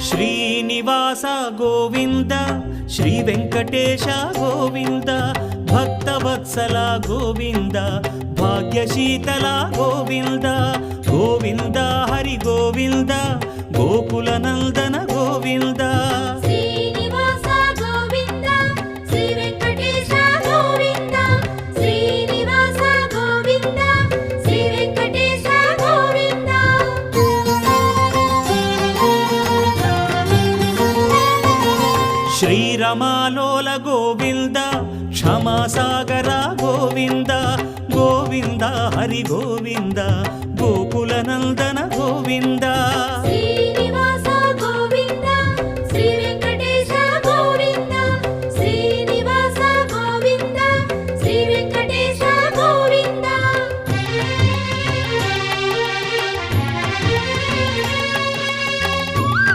Srinivasa Govinda Shri Venkatesha Govinda Bhaktavatsala Govinda భాగ్యశీతల Govinda Govinda Hari Govinda Gokula Nandana Govinda Srinivasa Govinda Shri Venkatesha Govinda Srinivasa Govinda Shri Venkatesha Govinda శ్రీరమాలోల Govinda క్షమాసాగర Govinda Govinda Hari Govinda Gokula Nandana Govinda